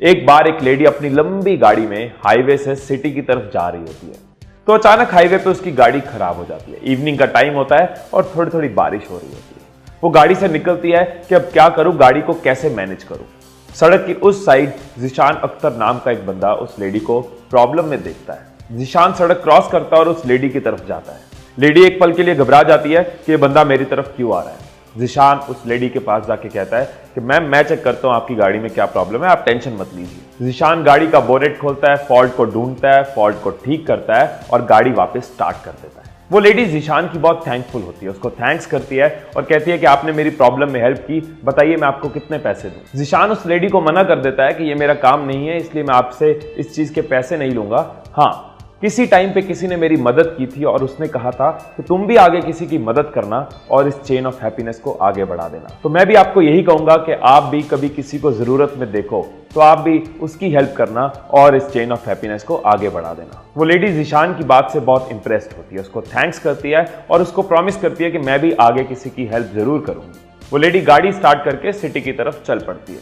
एक बार एक लेडी अपनी लंबी गाड़ी में हाईवे से सिटी की तरफ जा रही होती है, तो अचानक हाईवे पे उसकी गाड़ी खराब हो जाती है। इवनिंग का टाइम होता है और थोड़ी थोड़ी बारिश हो रही होती है। वो गाड़ी से निकलती है कि अब क्या करूं, गाड़ी को कैसे मैनेज करूं। सड़क की उस साइड जिशान अख्तर नाम का एक बंदा उस लेडी को प्रॉब्लम में देखता है। जिशान सड़क क्रॉस करता है और उस लेडी की तरफ जाता है। लेडी एक पल के लिए घबरा जाती है कि ये बंदा मेरी तरफ क्यों आ रहा है। जिशान उस लेडी के पास जाके कहता है कि मैम मैं चेक करता हूं आपकी गाड़ी में क्या प्रॉब्लम है, आप टेंशन मत लीजिए। जिशान गाड़ी का बोनेट खोलता है, फॉल्ट को ढूंढता है, फॉल्ट को ठीक करता है और गाड़ी वापस स्टार्ट कर देता है। वो लेडी जिशान की बहुत थैंकफुल होती है, उसको थैंक्स करती है और कहती है कि आपने मेरी प्रॉब्लम में हेल्प की, बताइए मैं आपको कितने पैसे दूं। जिशान उस लेडी को मना कर देता है कि ये मेरा काम नहीं है, इसलिए मैं आपसे इस चीज के पैसे नहीं लूंगा। हाँ, किसी टाइम पे किसी ने मेरी मदद की थी और उसने कहा था कि तुम भी आगे किसी की मदद करना और इस चेन ऑफ हैप्पीनेस को आगे बढ़ा देना। तो मैं भी आपको यही कहूंगा कि आप भी कभी किसी को जरूरत में देखो तो आप भी उसकी हेल्प करना और इस चेन ऑफ हैप्पीनेस को आगे बढ़ा देना। वो लेडी जिशान की बात से बहुत इंप्रेस्ड होती है, उसको थैंक्स करती है और उसको प्रॉमिस करती है कि मैं भी आगे किसी की हेल्प जरूर करूंगी। वो लेडी गाड़ी स्टार्ट करके सिटी की तरफ चल पड़ती है।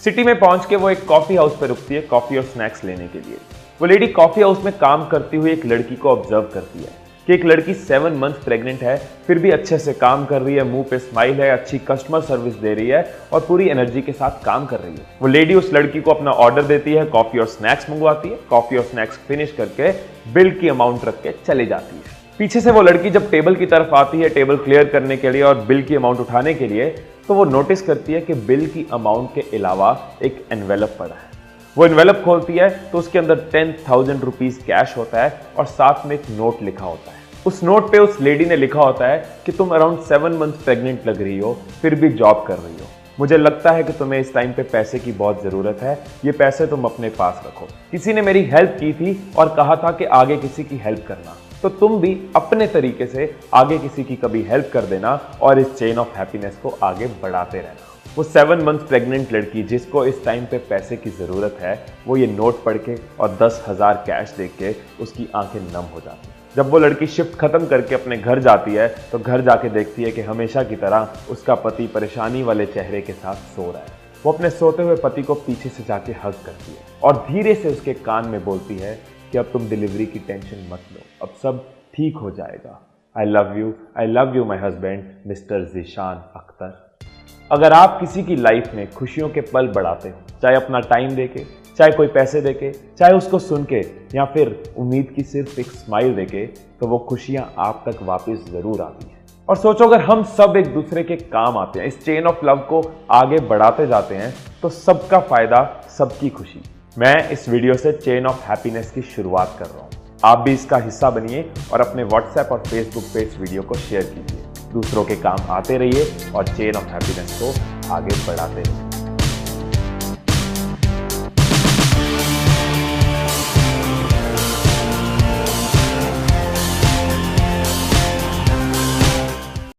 सिटी में पहुंच के वो एक कॉफी हाउस पर रुकती है कॉफी और स्नैक्स लेने के लिए। वो लेडी कॉफी हाउस में काम करती हुई एक लड़की को ऑब्जर्व करती है कि एक लड़की 7 मंथ प्रेग्नेंट है, फिर भी अच्छे से काम कर रही है, मुंह पे स्माइल है, अच्छी कस्टमर सर्विस दे रही है और पूरी एनर्जी के साथ काम कर रही है। वो लेडी उस लड़की को अपना ऑर्डर देती है, कॉफी और स्नैक्स मंगवाती है, कॉफी और स्नैक्स फिनिश करके बिल की अमाउंट रख के चली जाती है। पीछे से वो लड़की जब टेबल की तरफ आती है टेबल क्लियर करने के लिए और बिल की अमाउंट उठाने के लिए, तो वो नोटिस करती है कि बिल की अमाउंट के अलावा एक एनवेलप पड़ा है। वो एनवेलप खोलती है तो उसके अंदर 10,000 रुपीज कैश होता है और साथ में एक नोट लिखा होता है। उस नोट पे उस लेडी ने लिखा होता है कि तुम अराउंड 7 मंथ प्रेग्नेंट लग रही हो, फिर भी जॉब कर रही हो, मुझे लगता है कि तुम्हें इस टाइम पे पैसे की बहुत जरूरत है, ये पैसे तुम अपने पास रखो। किसी ने मेरी हेल्प की थी और कहा था कि आगे किसी की हेल्प करना, तो तुम भी अपने तरीके से आगे किसी की कभी हेल्प कर देना और इस चेन ऑफ हैप्पीनेस को आगे बढ़ाते रहना। वो 7 मंथ प्रेग्नेंट लड़की जिसको इस टाइम पे पैसे की ज़रूरत है, वो ये नोट पढ़ के और 10,000 कैश देख के उसकी आंखें नम हो जाती हैं। जब वो लड़की शिफ्ट खत्म करके अपने घर जाती है तो घर जाके देखती है कि हमेशा की तरह उसका पति परेशानी वाले चेहरे के साथ सो रहा है। वो अपने सोते हुए पति को पीछे से जाके हग करती है और धीरे से उसके कान में बोलती है कि अब तुम डिलीवरी की टेंशन मत लो, अब सब ठीक हो जाएगा। I love you my husband mister Zeeshan Akhtar. अगर आप किसी की लाइफ में खुशियों के पल बढ़ाते हो, चाहे अपना टाइम देके, चाहे कोई पैसे देके, चाहे उसको सुन के या फिर उम्मीद की सिर्फ एक स्माइल देके, तो वो खुशियां आप तक वापस जरूर आती हैं। और सोचो अगर हम सब एक दूसरे के काम आते हैं, इस चेन ऑफ लव को आगे बढ़ाते जाते हैं, तो सबका फायदा, सबकी खुशी। मैं इस वीडियो से चेन ऑफ हैप्पीनेस की शुरुआत कर रहा हूँ, आप भी इसका हिस्सा बनिए और अपने व्हाट्सएप और फेसबुक पे इस वीडियो को शेयर कीजिए। दूसरों के काम आते रहिए और चेन ऑफ हैप्पीनेस को आगे बढ़ाते रहिए।